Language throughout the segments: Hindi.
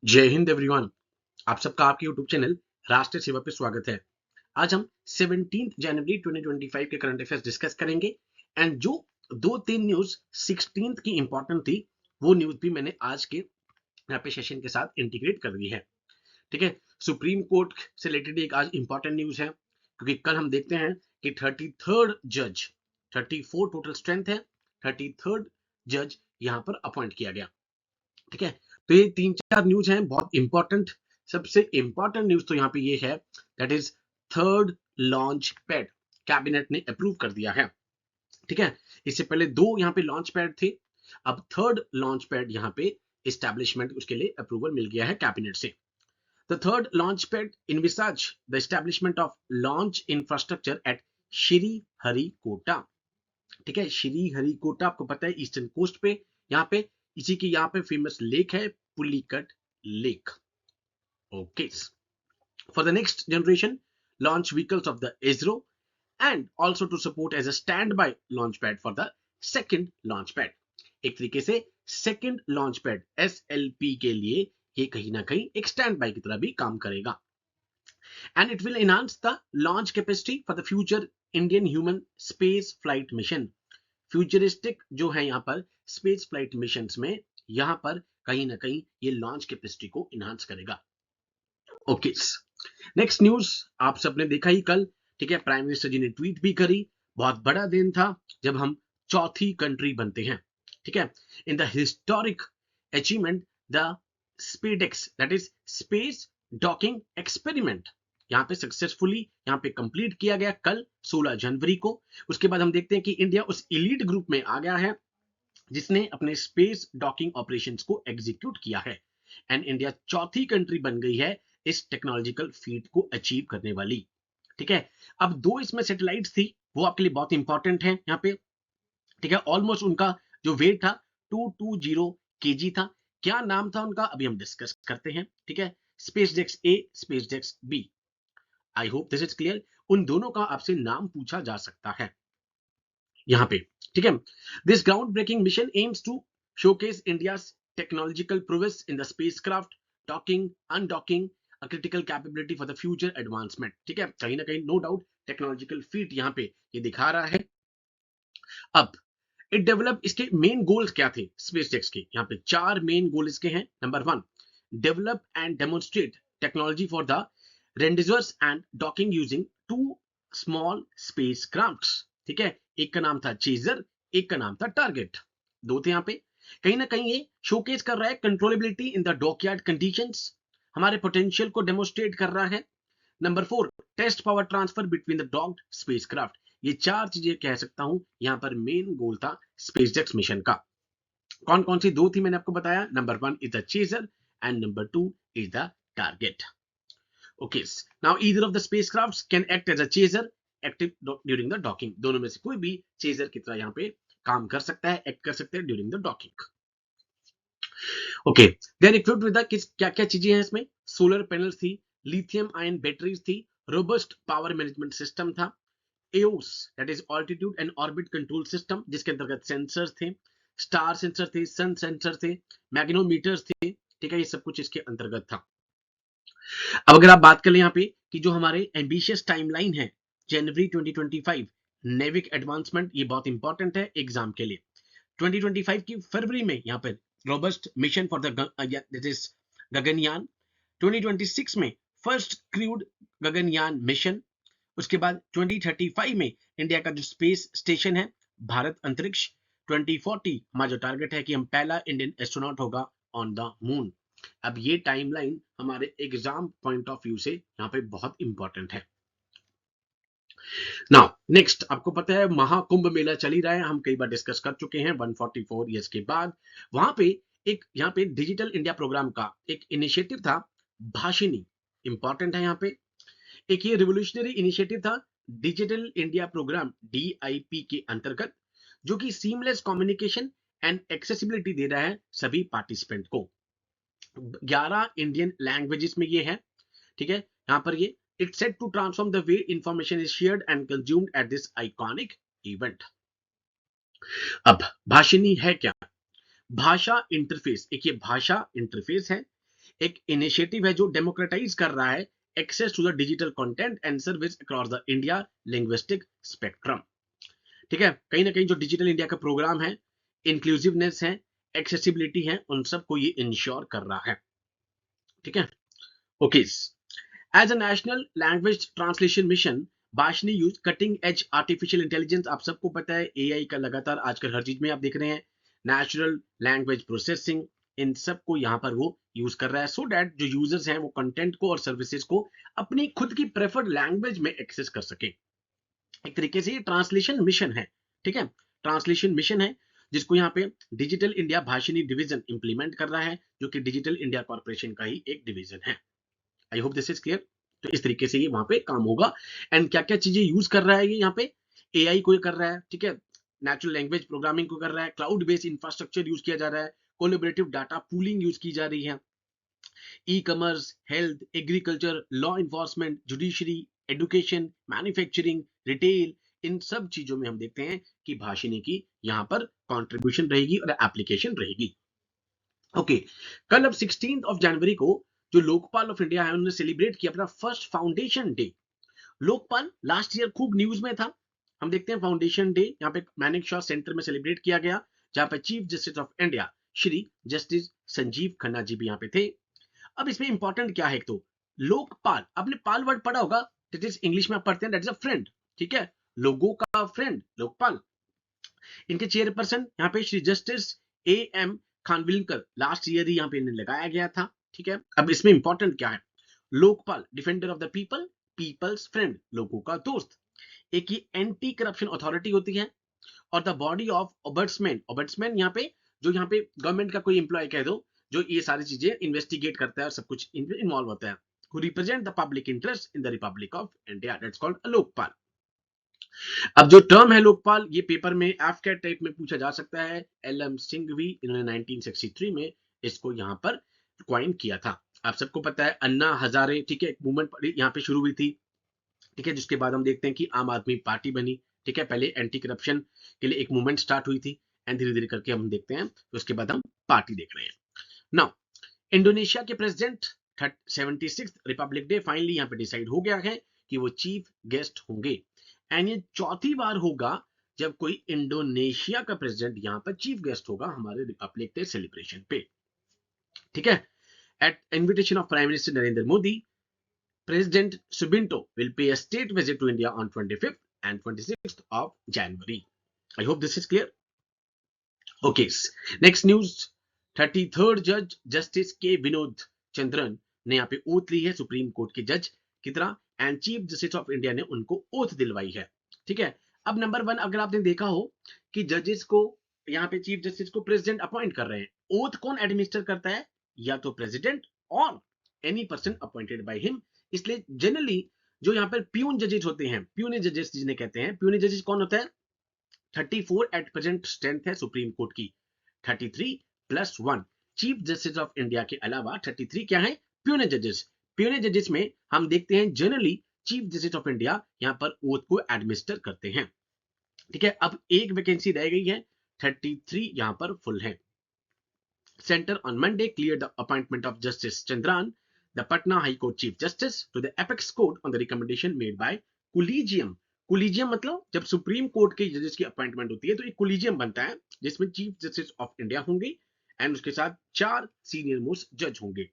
जय हिंद एवरीवन। आप सबका आपके यूट्यूब चैनल राष्ट्रीय सेवा पे स्वागत है। आज हम 17 जनवरी 2025 के करंट अफेयर्स डिस्कस करेंगे एंड जो दो तीन न्यूज 16 की इंपॉर्टेंट थी वो न्यूज भी मैंने आज के यहाँ पे सेशन के साथ इंटीग्रेट कर दी है। ठीक है, सुप्रीम कोर्ट से रिलेटेड एक आज इंपॉर्टेंट न्यूज है क्योंकि कल हम देखते हैं कि 33rd जज, 34 टोटल स्ट्रेंथ है, 33rd जज यहाँ पर अपॉइंट किया गया। ठीक है, तो ये तीन चार न्यूज हैं बहुत इंपॉर्टेंट। सबसे इंपॉर्टेंट न्यूज तो यहाँ पे ये है, that is third launch pad cabinet ने अप्रूव कर दिया है। ठीक है, इससे पहले दो यहाँ पे लॉन्च पैड थे, अब थर्ड लॉन्च पैड यहाँ पे एस्टैब्लिशमेंट उसके लिए अप्रूवल मिल गया है कैबिनेट से। The third launch pad envisages the establishment of launch infrastructure at Sriharikota. ठीक है, श्री हरिकोटा आपको पता है ईस्टर्न कोस्ट पे, यहाँ पे इसी की यहाँ पे फेमस लेक है Pulicat lake. Okay, for the next generation launch vehicles of the ISRO and also to support as a standby launch pad for the second launch pad. एक तरीके से सेकेंड लॉन्च पैड SLP के लिए ये कहीं ना कहीं एक स्टैंड बाय की तरह भी काम करेगा and it will enhance the launch capacity for the future Indian human space flight mission. Futuristic जो है यहाँ पर स्पेस फ्लाइट मिशन में यहाँ पर कहीं ना कहीं ये लॉन्च कैपेसिटी को इनहांस करेगा। ओके, नेक्स्ट न्यूज आप सबने देखा ही कल। ठीक है, प्राइम मिनिस्टर जी ने ट्वीट भी करी, बहुत बड़ा दिन था जब हम चौथी कंट्री बनते हैं। ठीक है, in the historic achievement the SpaDeX that is space docking experiment यहाँ पे सक्सेसफुली यहाँ पे कंप्लीट किया गया कल 16 जनवरी को। उसके बाद हम देखते हैं कि इंडिया उस एलीट ग्रुप में आ गया है जिसने अपने स्पेस डॉकिंग ऑपरेशंस को एग्जीक्यूट किया है एंड इंडिया चौथी कंट्री बन गई है इस टेक्नोलॉजिकल फीट को अचीव करने वाली। ठीक है, अब दो इसमें सैटेलाइट्स थी वो आपके लिए बहुत इंपॉर्टेंट है यहाँ पे। ठीक है, ऑलमोस्ट उनका जो वेट था 220 kg था। क्या नाम था उनका अभी हम डिस्कस करते हैं। ठीक है, स्पेसजेक्स A, स्पेसजेक्स B। I hope this is clear. उन दोनों का आपसे नाम पूछा जा सकता है यहाँ पे। ठीक है, this ground breaking mission aims to showcase India technological progress in the spacecraft docking undocking a critical capability for the future advancement. ठीक है, कहीं ना कहीं नो डाउट टेक्नोलॉजिकल फीट यहाँ पे ये दिखा रहा है। अब इट डेवलप इसके मेन गोल्स क्या थे स्पेसजेक्स के, यहाँ पे चार मेन गोल इसके हैं। Number 1, develop and demonstrate technology for the rendezvous and docking using two small space crafts. ठीक है, एक का नाम था चेजर, एक का नाम था टारगेट, दो थे यहाँ पे। कहीं ना कहीं ये शोकेस कर रहा है controllability in the dockyard conditions, हमारे पोटेंशियल को डेमोन्स्ट्रेट कर रहा है। Number 4, test power transfer between the docked spacecraft. ये चार चीजें कह सकता हूं यहां पर मेन गोल था स्पेसजेक्स मिशन का। कौन कौन सी दो थी मैंने आपको बताया, number 1 is the chaser and number 2 is the target. Okay, now either of the spacecrafts can act as a chaser active during the docking. दोनों में से कोई भी चेजर की तरह यहां पे काम कर सकता है, एक्ट कर सकते हैं during the docking. Okay, then equipped with the क्या क्या चीजें हैं इसमें, सोलर पैनल्स थी, लिथियम आयन बैटरीज थी, रोबस्ट पावर मैनेजमेंट सिस्टम था, एओस that is altitude and orbit control system जिसके अंतर्गत सेंसर्स थे, स्टार सेंसर थे, सन सेंसर थे, मैग्नेटोमीटर्स थे। ठीक है, ये सब कुछ इसके अंतर्गत था। अब अगर आप बात करें यहाँ पे कि जो हमारे एम्बिशियस टाइमलाइन है जनवरी 2025 नेविक एडवांसमेंट, ये बहुत इंपॉर्टेंट है एग्जाम के लिए। 2025 की फरवरी में यहाँ पर robust mission for the that is Gaganyaan. 2026 में फर्स्ट क्रूड गगनयान मिशन। उसके बाद 2035 में इंडिया का जो स्पेस स्टेशन है भारत अंतरिक्ष। 2040 हमारा जो टारगेट है कि हम पहला इंडियन एस्ट्रोनॉट होगा ऑन द मून। अब ये टाइमलाइन हमारे एग्जाम पॉइंट ऑफ व्यू से यहाँ पे बहुत इंपॉर्टेंट है। नाउ नेक्स्ट, आपको पता है महाकुंभ मेला चल ही रहा है, हम कई बार डिस्कस कर चुके हैं 144 ईयर्स के बाद। वहां पे एक यहाँ पे डिजिटल इंडिया प्रोग्राम का एक इनिशिएटिव था भाषिनी, इंपॉर्टेंट है यहाँ पे। एक ये रिवोल्यूशनरी इनिशिएटिव था डिजिटल इंडिया प्रोग्राम DIP के अंतर्गत, जो कि सीमलेस कम्युनिकेशन एंड एक्सेसिबिलिटी दे रहा है सभी पार्टिसिपेंट को। 11 इंडियन लैंग्वेजेस में ये है। ठीक है, यहां पर ये it set to transform the way information is shared and consumed at this iconic event. अब भाषिनी है क्या, भाषा इंटरफेस, एक ये भाषा इंटरफेस है, एक इनिशिएटिव है जो डेमोक्रेटाइज कर रहा है access to the digital content and service across the India linguistic spectrum. ठीक है, कहीं ना कहीं जो डिजिटल इंडिया का प्रोग्राम है, इंक्लूसिवनेस है, एक्सेसिबिलिटी है, उन सबको ये इंश्योर कर रहा है। ठीक है, okay. As a national language translation mission, Bhashini use cutting edge artificial intelligence. आप सबको पता है एआई का लगातार आजकल हर चीज में आप देख रहे हैं, नेचुरल लैंग्वेज प्रोसेसिंग, इन सब को यहाँ पर वो यूज कर रहा है सो दैट जो यूजर्स हैं वो कंटेंट को और सर्विसेज को अपनी खुद की प्रेफर्ड लैंग्वेज में एक्सेस कर सके। एक तरीके से ये ट्रांसलेशन मिशन है। ठीक है, ट्रांसलेशन मिशन है जिसको यहाँ पे digital India Bhashini division implement कर रहा है, जो कि डिजिटल इंडिया कॉर्पोरेशन का ही एक डिवीजन है। I hope this is clear. तो इस तरीके से ये वहां पे काम होगा। एंड क्या क्या चीजें यूज कर रहा है ये यहाँ पे, एआई को कर रहा है, ठीक है, नेचुरल लैंग्वेज प्रोग्रामिंग को कर रहा है, क्लाउड बेस्ड इंफ्रास्ट्रक्चर यूज किया जा रहा है, कोलैबोरेटिव डाटा पूलिंग यूज की जा रही है, e commerce, health, agriculture, law enforcement, judiciary, education, manufacturing, retail, इन सब चीजों में हम देखते हैं कि भाषिनी की यहाँ पर कॉन्ट्रीब्यूशन रहेगी और एप्लीकेशन रहेगी। ओके, कल अब 16 जनवरी को जो लोकपाल ऑफ इंडिया है उन्होंने सेलिब्रेट किया अपना first foundation day. Lokpal last year खूब न्यूज में था। हम देखते हैं फाउंडेशन डे यहाँ पे मैनेक शॉ सेंटर में सेलिब्रेट किया गया, जहां पे chief justice of India Shri justice Sanjiv Khanna ji भी यहाँ पे थे। अब इसमें इंपॉर्टेंट क्या है, एक तो लोकपाल, आपने पाल वर्ड पढ़ा होगा, दैट इज इंग्लिश में आप पढ़ते हैं दैट इज अ फ्रेंड। ठीक है, लोगों का फ्रेंड लोकपाल। इनके चेयरपर्सन यहाँ पे Shri justice A M Khanwilkar last year ही यहाँ पे इन्हें लगाया गया था। ठीक है, अब इसमें इंपॉर्टेंट क्या है, Lokpal defender of the people, people's friend, लोगों का दोस्त। एक ही एंटी करप्शन अथॉरिटी होती है और द बॉडी ऑफ ओबर्ट्समैन, ओबर्ट्समैन यहाँ पे जो यहाँ पे गवर्नमेंट का कोई एम्प्लॉय कह दो जो ये सारी चीजें इन्वेस्टिगेट करता है और सब कुछ इन्वॉल्व होता है, who represent the public interest in the Republic of India, that's called a Lokpal. अब जो टर्म है लोकपाल, ये पेपर में एफकेट टाइप में पूछा जा सकता है। एल.एम. सिंघवी इन्होंने 1963 में इसको यहाँ पर क्वाइन किया था। आप सबको पता है अन्ना हजारे, ठीक है, एक मूवमेंट यहाँ पे शुरू हुई थी। ठीक है, जिसके बाद हम देखते हैं कि आम आदमी पार्टी बनी। ठीक है, पहले एंटी करप्शन के लिए एक मूवमेंट स्टार्ट हुई थी एंड धीरे धीरे करके हम देखते हैं तो उसके बाद हम पार्टी देख रहे हैं। नाउ इंडोनेशिया के president 76th Republic day finally यहाँ पे डिसाइड हो गया है कि वो चीफ गेस्ट होंगे एंड ये चौथी बार होगा जब कोई इंडोनेशिया का प्रेसिडेंट यहाँ पर चीफ गेस्ट होगा हमारे रिपब्लिक डे सेलिब्रेशन पे। ठीक है, at invitation of prime minister Narendra Modi, President Subianto will pay a state visit to India on 25th and 26th of January. I hope this is clear. Okay, next news. 33rd जज जस्टिस के विनोद चंद्रन ने यहाँ पे ओथ ली है सुप्रीम कोर्ट के जज की तरह and chief justice of India ने उनको ओथ दिलवाई है। ठीक है, अब नंबर 1 अगर आपने देखा हो कि जजेस को यहाँ पे चीफ जस्टिस को प्रेसिडेंट अपॉइंट कर रहे हैं, ओथ कौन एडमिनिस्टर करता है, या तो प्रेसिडेंट और any person appointed by him. इसलिए जनरली जो यहाँ पर प्यून जजेस होते हैं, प्यून जजेस जिन्हें कहते हैं, प्यून जजेस कौन होता है, 34 एट प्रेजेंट स्ट्रेंथ है सुप्रीम कोर्ट की, 33 plus 1 chief justice of India के अलावा 33 क्या है, प्यून जजेस। प्यून जजेस में हम देखते हैं generally chief justice of India यहाँ पर ओथ को एडमिनिस्टर करते हैं। ठीक है, अब एक वैकेंसी रह गई है, 33 यहाँ पर फुल है। Center on Monday cleared the appointment of Justice Chandran, the Patna High Court Chief Justice, to the Apex Court on the recommendation made by Collegium. Collegium मतलब जब सुप्रीम कोर्ट के जजेस की अपॉइंटमेंट होती है तो एक कोलिजियम बनता है जिसमें चीफ जस्टिस ऑफ इंडिया होंगे एंड उसके साथ 4 सीनियर मोस्ट जज होंगे।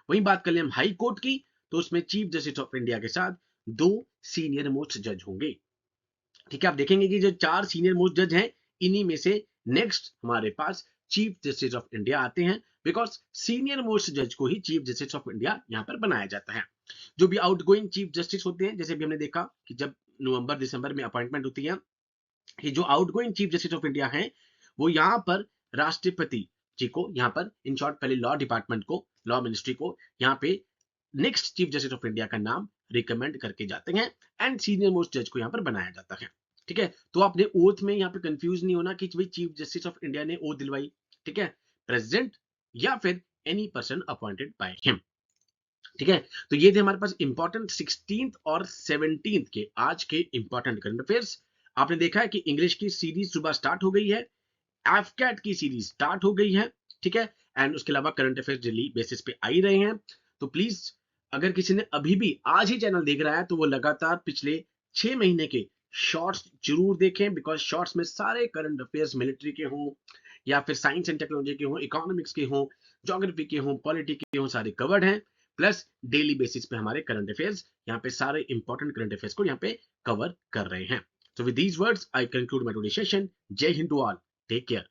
वहीं बात कर ले हम हाई कोर्ट की तो उसमें चीफ जस्टिस ऑफ इंडिया के साथ 2 सीनियर मोस्ट जज होंगे। ठीक है, आप देखेंगे कि जो 4 सीनियर मोस्ट जज हैं इन्हीं में से नेक्स्ट हमारे पास चीफ जस्टिस ऑफ इंडिया आते हैं, बिकॉज सीनियर मोस्ट जज को ही चीफ जस्टिस ऑफ इंडिया यहाँ पर बनाया जाता है। जो भी आउटगोइंग चीफ जस्टिस होते हैं, जैसे भी हमने देखा कि जब नवंबर दिसंबर में अपॉइंटमेंट होती है कि जो outgoing chief justice of India हैं वो यहाँ पर राष्ट्रपति जी को यहाँ पर इन शॉर्ट पहले लॉ डिपार्टमेंट को, लॉ मिनिस्ट्री को यहाँ पे next chief justice of India का नाम रिकमेंड करके जाते हैं एंड सीनियर मोस्ट जज को यहाँ पर बनाया जाता है। ठीक है, तो आपने ओथ में यहाँ पे कंफ्यूज नहीं होना कि भाई चीफ जस्टिस ऑफ इंडिया ने ओथ दिलवाई, ठीक है, प्रेसिडेंट या फिर any person appointed by him. ठीक है, तो ये थे हमारे पास इंपॉर्टेंट 16th और 17th के आज के इंपॉर्टेंट करंट अफेयर्स। आपने देखा है कि इंग्लिश की सीरीज सुबह स्टार्ट हो गई है, एफकैट की सीरीज स्टार्ट हो गई है। ठीक है, एंड उसके अलावा करंट अफेयर्स डेली बेसिस पे आ ही रहे हैं। तो प्लीज अगर किसी ने अभी भी आज ही चैनल देख रहा है तो वो लगातार पिछले 6 महीने के शॉर्ट्स जरूर देखें, बिकॉज शॉर्ट्स में सारे करंट अफेयर्स मिलिट्री के हों या फिर साइंस एंड टेक्नोलॉजी के हों, इकोनॉमिक्स के हों, ज्योग्राफी के हों, पॉलिटी के हों, सारे कवर्ड हैं। प्लस डेली बेसिस पे हमारे करंट अफेयर्स यहाँ पे सारे इंपॉर्टेंट करंट अफेयर्स को यहाँ पे कवर कर रहे हैं। So with these words, I conclude my today's session. Jai Hind to all. Take care.